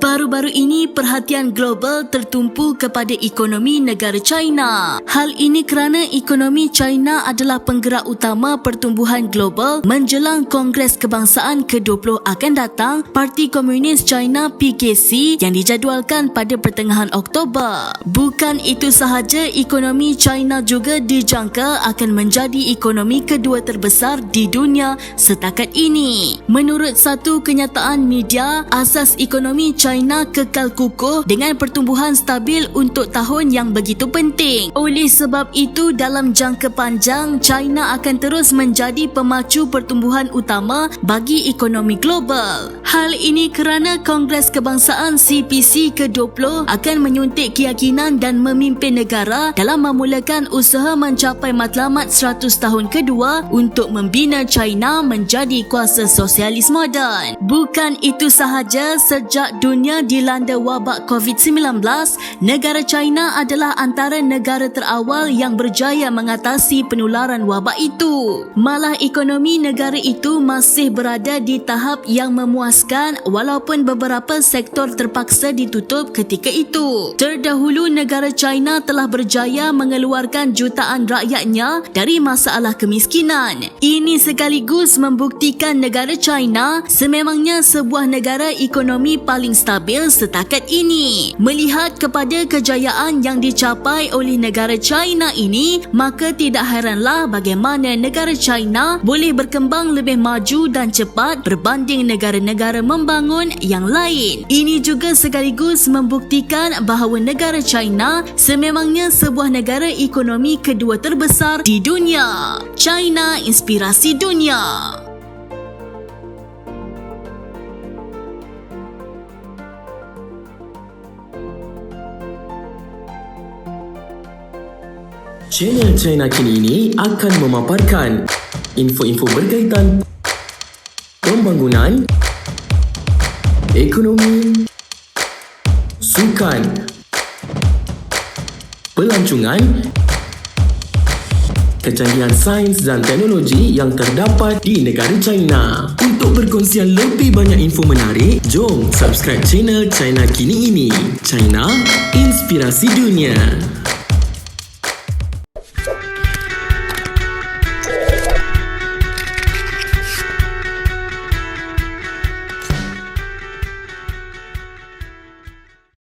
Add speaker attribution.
Speaker 1: Baru-baru ini perhatian global tertumpu kepada ekonomi negara China. Hal ini kerana ekonomi China adalah penggerak utama pertumbuhan global menjelang Kongres Kebangsaan ke-20 akan datang Parti Komunis China PKC yang dijadualkan pada pertengahan Oktober. Bukan itu sahaja, ekonomi China juga dijangka akan menjadi ekonomi kedua terbesar di dunia setakat ini. Menurut satu kenyataan media, asas ekonomi China kekal kukuh dengan pertumbuhan stabil untuk tahun yang begitu penting. Oleh sebab itu, dalam jangka panjang, China akan terus menjadi pemacu pertumbuhan utama bagi ekonomi global. Hal ini kerana Kongres Kebangsaan CPC ke-20 akan menyuntik keyakinan dan memimpin negara dalam memulakan usaha mencapai matlamat 100 tahun kedua untuk membina China menjadi kuasa sosialis moden. Bukan itu sahaja, sejak dunia dilanda wabak COVID-19, negara China adalah antara negara terawal yang berjaya mengatasi penularan wabak itu. Malah ekonomi negara itu masih berada di tahap yang memuaskan walaupun beberapa sektor terpaksa ditutup ketika itu. Terdahulu, negara China telah berjaya mengeluarkan jutaan rakyatnya dari masalah kemiskinan. Ini sekaligus membuktikan negara China sememangnya sebuah negara ekonomi paling stabil setakat ini. Melihat kepada kejayaan yang dicapai oleh negara China ini, maka tidak heranlah bagaimana negara China boleh berkembang lebih maju dan cepat berbanding negara-negara membangun yang lain. Ini juga sekaligus membuktikan bahawa negara China sememangnya sebuah negara ekonomi kedua terbesar di dunia. China, inspirasi dunia.
Speaker 2: Channel China Kini ini akan memaparkan info-info berkaitan pembangunan, ekonomi, sukan, pelancongan, kecanggihan sains dan teknologi yang terdapat di negara China. Untuk perkongsian lebih banyak info menarik, jom subscribe channel China Kini ini. China, inspirasi dunia.